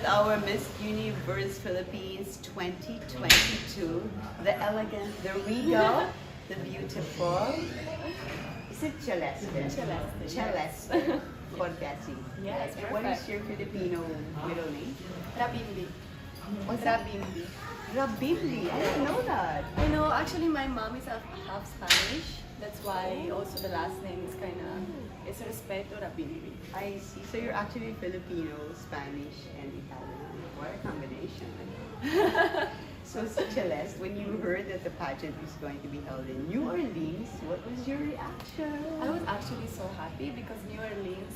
with our Miss Universe Philippines 2022, the elegant, the regal, the beautiful. Is it Celeste? Celeste. Celeste. Cortesi. Yes, And what is perfect. your Filipino middle name? Rabimbi. What's that? Rabimbi. Rabimli. I didn't know that. I know, actually my mom is half Spanish. That's why also the last name is kind of, it's Respeto Rabimbi. I see. So you're actually Filipino, Spanish, and Italian. What a combination. So Celeste, when you heard that the pageant was going to be held in New Orleans, what was your reaction? I was actually so happy because New Orleans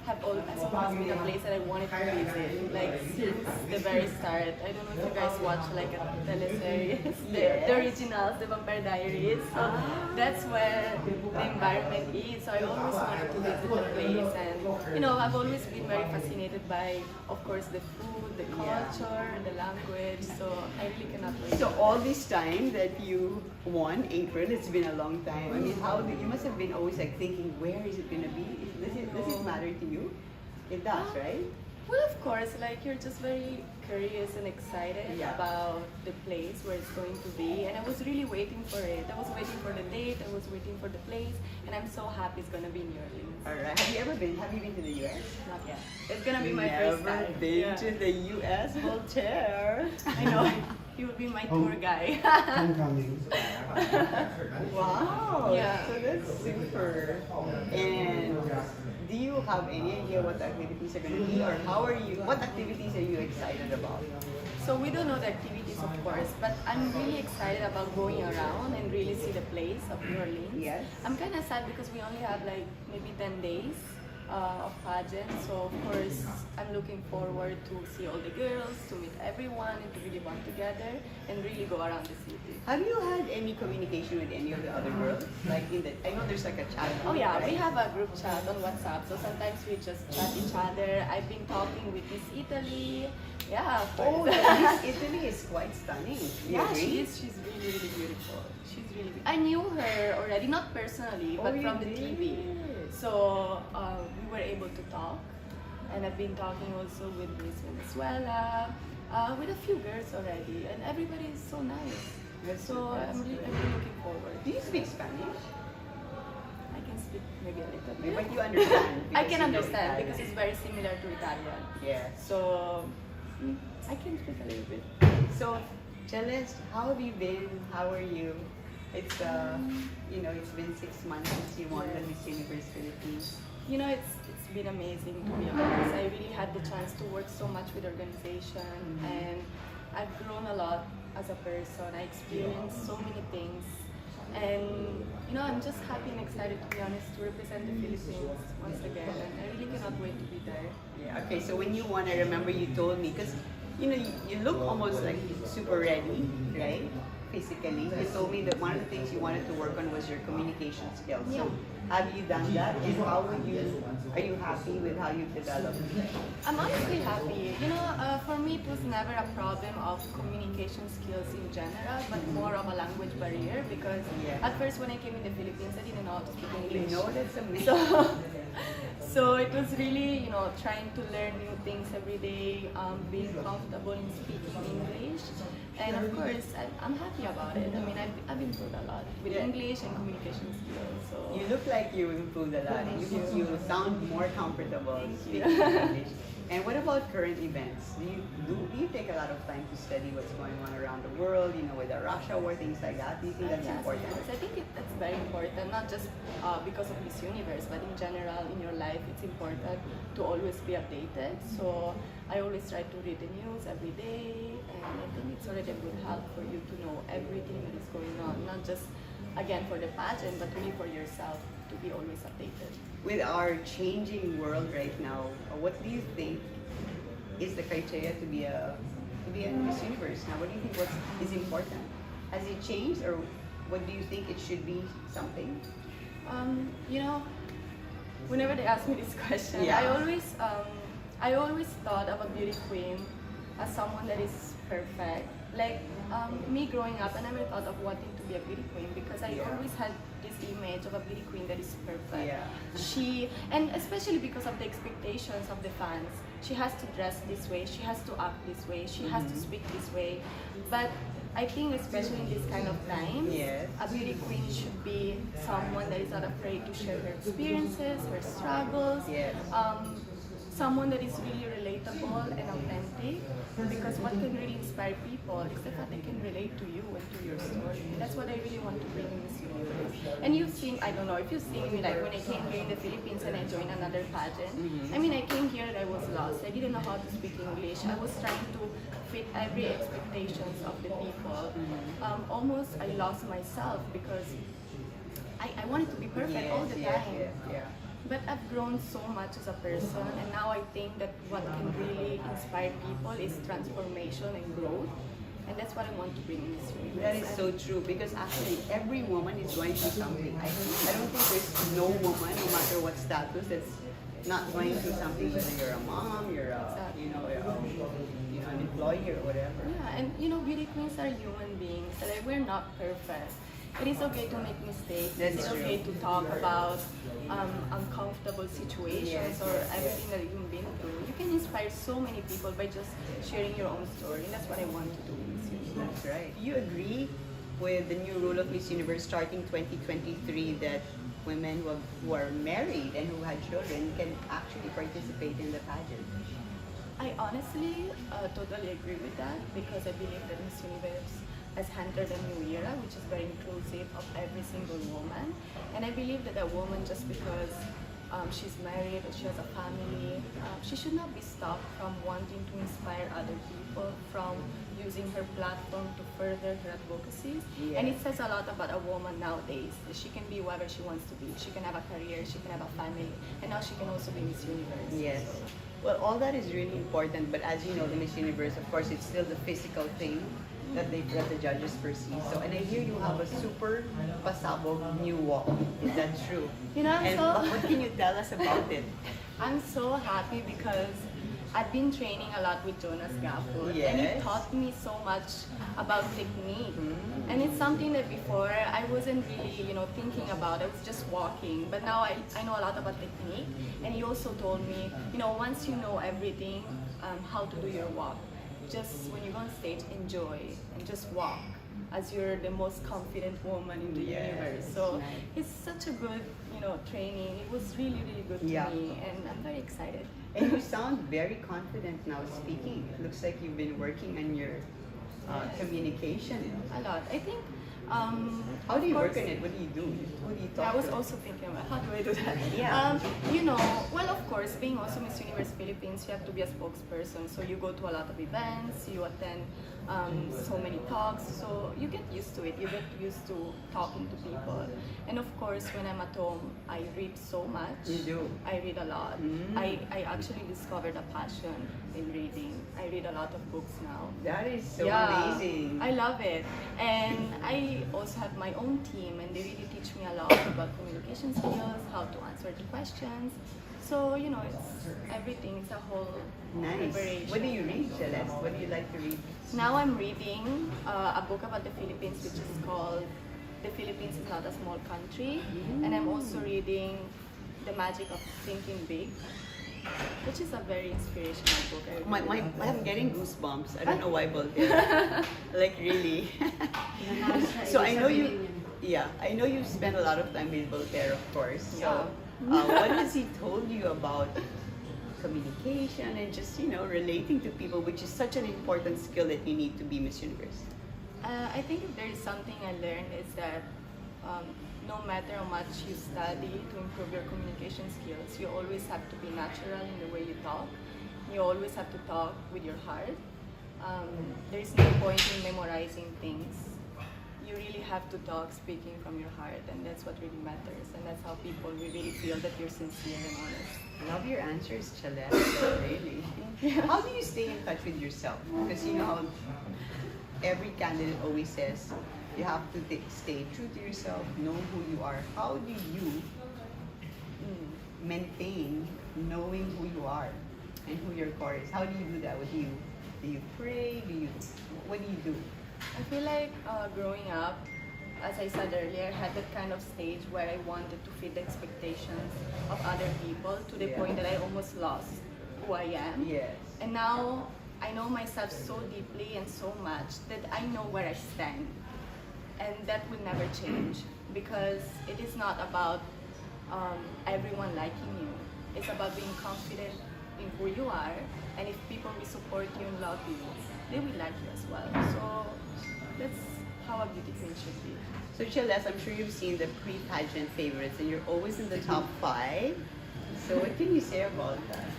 have always been a place that I wanted to visit, like since the very start. I don't know if you guys watch like a teleseries, the originals, the Vampire Diaries. So that's where the environment is. So I always wanted to visit the place, and you know, I've always been very fascinated by, of course, the food, the culture, the language. So I really cannot wait. So all this time that you won April, it's been a long time. I mean, how you must have been always like thinking, where is it gonna be? Does it matter to you? It does, right? Well, of course, like you're just very curious and excited about the place where it's going to be, and I was really waiting for it. I was waiting for the date, I was waiting for the place, and I'm so happy it's gonna be New Orleans. All right. Have you been to the U.S.? Not yet. It's gonna be my first time. Never been to the U.S. Voltaire. I know. He will be my tour guy. Homecoming. Wow. Yeah. So that's super. And do you have any idea what the activities are going to be, or what activities are you excited about? So we don't know the activities, of course, but I'm really excited about going around and really see the place of New Orleans. Yes. I'm kind of sad because we only have like maybe 10 days of pageant, so of course I'm looking forward to see all the girls, to meet everyone, and to really bond together and really go around the city. Have you had any communication with any of the other girls? Like I know there's like a chat. Oh yeah, right? we have a group chat on WhatsApp, so sometimes we just chat each other. I've been talking with Miss Italy. Yeah. Oh, Miss Italy is quite stunning. You Yeah, agree? she's really, really beautiful. She's really I knew her already, not personally, but you from the did? TV. So we were able to talk, and I've been talking also with Miss Venezuela, with a few girls already, and everybody is so nice. So I'm really looking forward. Do you speak Spanish? I can speak maybe a little bit. But you understand? I because can you know understand Italian. because it's very similar to Italian. Yeah. So I can speak a little bit. So, Celeste, how have you been? How are you? It's it's been 6 months since you won the Miss Universe Philippines. You know, it's been amazing, to be honest. I really had the chance to work so much with the organization, and I've grown a lot as a person. I experienced so many things, and you know, I'm just happy and excited, to be honest, to represent the Philippines once again, and I really cannot wait to be there. Yeah. Okay. So when you won, I remember you told me because you look almost like super ready, right? Physically, you told me that one of the things you wanted to work on was your communication skills. So have you done that? And are you happy with how you've developed? I'm honestly happy. You know, for me, it was never a problem of communication skills in general, but more of a language barrier because at first when I came in the Philippines, I didn't know how to speak English. You know, that's amazing. So it was really, trying to learn new things every day, being comfortable in speaking English. And of course, I'm happy about it. I mean, I've improved a lot with English and communication skills. So You look like you improved a lot. You sound more comfortable speaking English. And what about current events? Do you take a lot of time to study what's going on around the world, with the Russia war, things like that? Do you think that's important? Yes, I think that's very important, not just because of Miss Universe, but in general in your life, it's important to always be updated. So I always try to read the news every day, and I think it's already a good help for you to know everything that is going on, not just, again, for the pageant, but really for yourself to be always updated. With our changing world right now, what do you think is the criteria to be a Miss Universe? Now, what do you think is important? Has it changed, or what do you think it should be something? Whenever they ask me this question, I always thought of a beauty queen as someone that is perfect, like me growing up, I never thought of wanting to be a beauty queen because I always had this image of a beauty queen that is perfect. And especially because of the expectations of the fans, she has to dress this way, she has to act this way, she has to speak this way. But I think especially in this kind of time, a beauty queen should be someone that is not afraid to share her experiences, her struggles, someone that is really relatable and authentic, because what can really inspire people is the fact they can relate to you and to your story. And that's what I really want to bring in Miss Universe. And you've seen, I don't know if you've seen me, like when I came here in the Philippines and I joined another pageant. I mean, I came here and I was lost. I didn't know how to speak English. I was trying to fit every expectations of the people. Almost I lost myself because I wanted to be perfect all the time. But I've grown so much as a person, and now I think that what can really inspire people is transformation and growth. And that's what I want to bring in this universe. That is so true, because actually every woman is going through something. I don't think there's no woman, no matter what status, that's not going through something, whether you're a mom, you're a, an employee or whatever. Yeah, and beauty queens are human beings. Like, we're not perfect. It is okay to make mistakes. It's okay to talk about uncomfortable situations or everything that you've been through. You can inspire so many people by just sharing your own story. And that's what I want to do in Miss Universe. That's right. Do you agree with the new rule of Miss Universe starting 2023 that women who are married and who had children can actually participate in the pageant? I honestly totally agree with that, because I believe that Miss Universe has entered a new era, which is very inclusive of every single woman. And I believe that a woman, just because she's married or she has a family, she should not be stopped from wanting to inspire other people, from using her platform to further her advocacies. And it says a lot about a woman nowadays, that she can be whoever she wants to be. She can have a career, she can have a family, and now she can also be Miss Universe. Yes. Well, all that is really important, but as you know, the Miss Universe, of course, it's still the physical thing that the judges perceive. So, and I hear you have a super pasabog new walk. Is that true? What can you tell us about it? I'm so happy because I've been training a lot with Jonas Gafford, and he taught me so much about technique. And it's something that before I wasn't really, thinking about. I was just walking, but now I know a lot about technique. And he also told me, once you know everything, how to do your walk, just when you go on stage, enjoy and just walk as you're the most confident woman in the universe. So it's such a good, training. It was really, really good to me, and I'm very excited. And you sound very confident now speaking. It looks like you've been working on your communication. A lot. I think. How do you work on it? What do you do? Who do you talk to? I was also thinking about how do I do that? Well, of course, being also Miss Universe Philippines, you have to be a spokesperson. So you go to a lot of events, you attend so many talks, so you get used to it. You get used to talking to people. And of course, when I'm at home, I read so much. You do? I read a lot. I actually discovered a passion in reading. I read a lot of books now. That is so amazing. I love it. And I also have my own team, and they really teach me a lot about communication skills, how to answer the questions. So, it's everything. It's a whole preparation. What do you read, Celeste? What do you like to read? Now I'm reading a book about the Philippines, which is called The Philippines is Not a Small Country. And I'm also reading The Magic of Thinking Big, which is a very inspirational book. I'm getting goosebumps. I don't know why, Voltaire. Like, really. So I know you spend a lot of time with Voltaire, of course. So what has he told you about communication and just, relating to people, which is such an important skill that you need to be Miss Universe? I think if there is something I learned, is that no matter how much you study to improve your communication skills, you always have to be natural in the way you talk. You always have to talk with your heart. There is no point in memorizing things. You really have to talk speaking from your heart, and that's what really matters. And that's how people will really feel that you're sincere and honest. Love your answers, Celeste. Really. How do you stay in touch with yourself? Because you know how every candidate always says you have to stay true to yourself, know who you are. How do you maintain knowing who you are and who your core is? How do you do that? What do you Do you pray? What do you do? I feel like growing up, as I said earlier, I had that kind of stage where I wanted to fit the expectations of other people to the Yeah. point that I almost lost who I am. Yes. And now I know myself so deeply and so much that I know where I stand. And that will never change because it is not about everyone liking you. It's about being confident in who you are, and if people will support you and love you, they will like you as well. So that's how a beauty queen should be. So Celeste, I'm sure you've seen the pre-pageant favorites, and you're always in the top 5. So what can you say about that?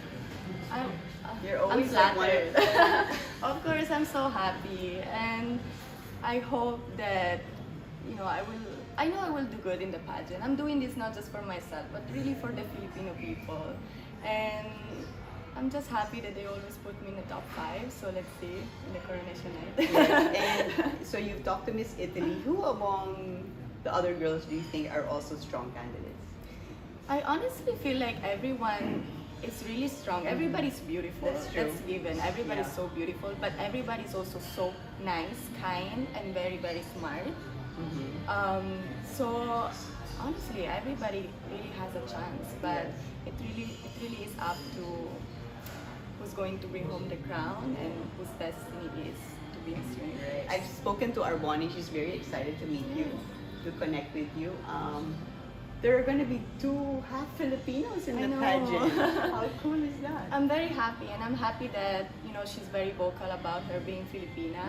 You're always I'm like one of flattered. Of course, I'm so happy, and I hope that I know I will do good in the pageant. I'm doing this not just for myself, but really for the Filipino people. And I'm just happy that they always put me in the top 5. So let's see in the coronation night. Yes, and so you've talked to Miss Italy. Who among the other girls do you think are also strong candidates? I honestly feel like everyone is really strong. Everybody's beautiful. That's true. That's given. Everybody's Yeah. so beautiful, but everybody's also so nice, kind, and very, very smart. So honestly, everybody really has a chance, but it really is up to who's going to bring home the crown and whose destiny is to be Miss Universe. I've spoken to Arboni. She's very excited to meet you, to connect with you. There are going to be 2 half Filipinos in I the know. pageant. How cool is that? I'm very happy, and I'm happy that she's very vocal about her being Filipina.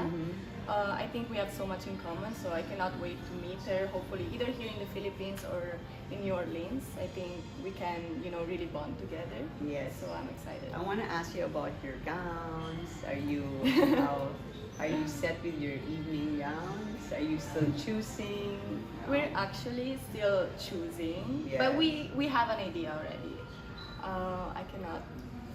I think we have so much in common, so I cannot wait to meet her. Hopefully, either here in the Philippines or in New Orleans. I think we can, really bond together. Yes. So I'm excited. I want to ask you about your gowns. Are you set with your evening gowns? Are you still choosing? We're actually still choosing, Yeah. but we have an idea already. I cannot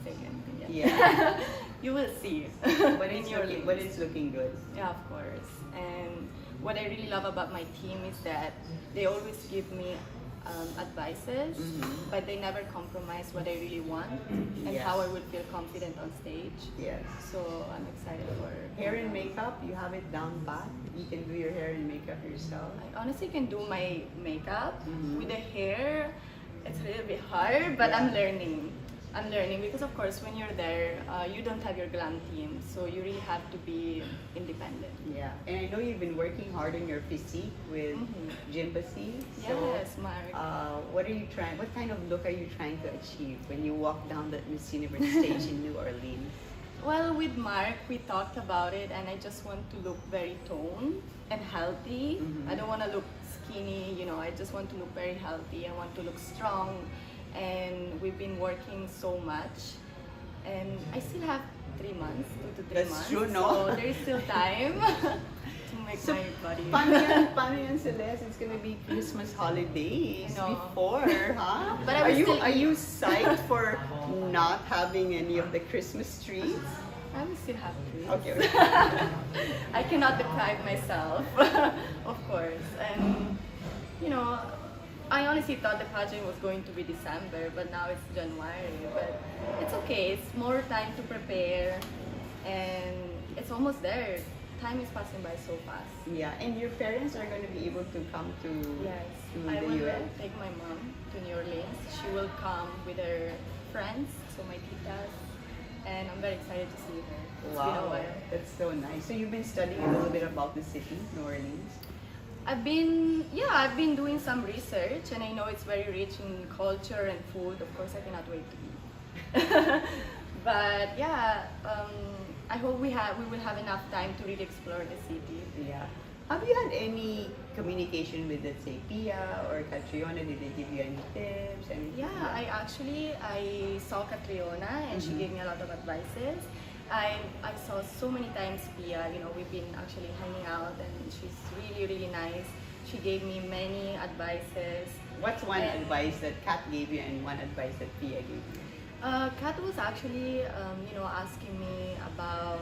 say anything yet. Yeah. You will see. But in it's New looking, Orleans. but it's looking good. Yeah, of course. And what I really love about my team is that they always give me advices, but they never compromise what I really want and Yes. how I would feel confident on stage. Yes. So I'm excited for Hair and makeup, you have it down pat. You can do your hair and makeup yourself. I honestly can do my makeup. Mhm. With the hair, it's a little bit hard, but Yeah. I'm learning. I'm learning because of course when you're there, you don't have your glam team, so you really have to be independent. Yeah. And I know you've been working hard on your physique with Gymbassy. So, Yes, Mark. what are you trying? What kind of look are you trying to achieve when you walk down that Miss Universe stage in New Orleans? Well, with Mark, we talked about it, and I just want to look very toned and healthy. I don't want to look skinny, I just want to look very healthy. I want to look strong, and we've been working so much. And I still have 3 months, 2 to 3 That's months. true, no? So there's still time to make So, my body. Paano yan, Celeste? It's gonna be Christmas holidays I know. before, huh? But I are will you still are eat. you psyched for not having any of the Christmas trees? I will still have to. Okay. I cannot deprive myself, of course. And, I honestly thought the pageant was going to be December, but now it's January. But it's okay. It's more time to prepare, and it's almost there. Time is passing by so fast. Yeah, and your parents are going to be able to come to, Yes, to I the will US? take my mom to New Orleans. She will come with her friends, so my titas, and I'm very excited to see her. It's been a Wow, while. that's so nice. So you've been studying a little bit about the city, New Orleans. I've been doing some research, and I know it's very rich in culture and food. Of course, I cannot wait to eat. But yeah, I hope we will have enough time to really explore the city. Yeah. Have you had any communication with, let's say, Pia or Catriona? Did they give you any tips? Anything? Yeah, I saw Catriona, and she gave me a lot of advices. I saw so many times Pia, we've been actually hanging out, and she's really, really nice. She gave me many advices. What's one And- advice that Kat gave you and one advice that Pia gave you? Kat was actually, asking me about,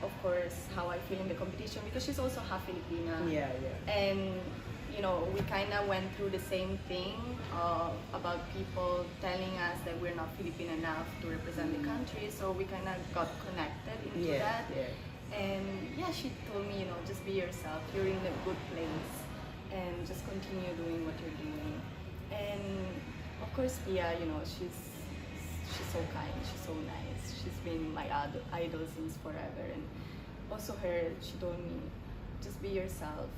of course, how I feel in the competition because she's also half Filipina. Yeah. And, you know, we kind of went through the same thing about people telling us that we're not Filipino enough to represent the country. So we kind of got connected into that. Yeah. And yeah, she told me, you know, just be yourself. You're in a good place, and just continue doing what you're doing. And of course, Pia, you know, she's so kind. She's so nice. She's been my idol since forever. And also her, she told me, just be yourself.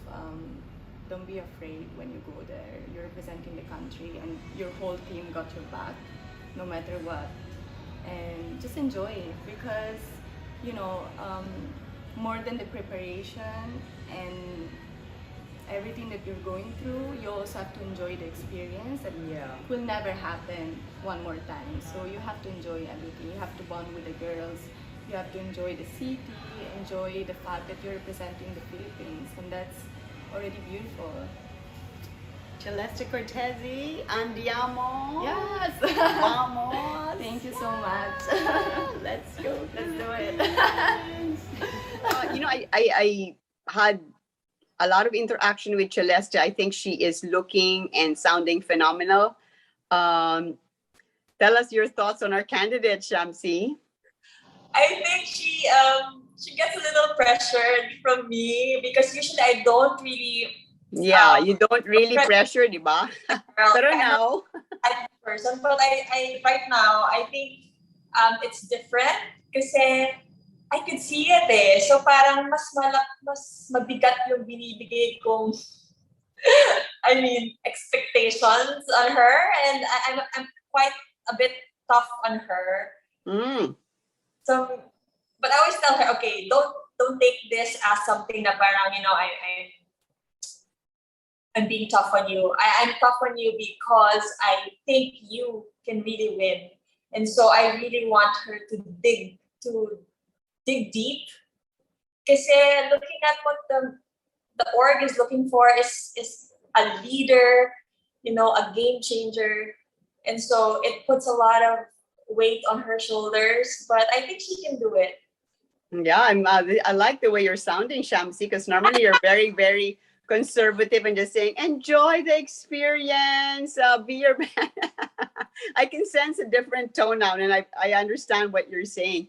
Don't be afraid when you go there. You're representing the country, and your whole team got your back, no matter what. And just enjoy it, because, you know, more than the preparation and everything that you're going through, you also have to enjoy the experience. That will never happen one more time. So you have to enjoy everything. You have to bond with the girls. You have to enjoy the city, enjoy the fact that you're representing the Philippines, and that's already beautiful. Celeste Cortesi, andiamo. Yes! Vamos. Thank you so much. Let's go. Let's do it. You know, I had a lot of interaction with Celeste. I think she is looking and sounding phenomenal. Tell us your thoughts on our candidate, Shamsi. I think she gets a little pressure from me because usually I don't really. Yeah, you don't really pressure, di ba? Pero I'm now, not a person, but I right now I think it's different kasi I could see it eh. So parang mas mabigat yung binibigay kong I mean expectations on her, and I'm quite a bit tough on her. So, but I always tell her, okay, don't take this as something na parang, you know, I'm being tough on you. I'm tough on you because I think you can really win. And so I really want her to dig deep. Kasi looking at what the org is looking for is a leader, you know, a game changer. And so it puts a lot of weight on her shoulders, but I think she can do it. Yeah, I like the way you're sounding, Shamsi, because normally you're very, very conservative and just saying, enjoy the experience, be your man. I can sense a different tone now, and I understand what you're saying.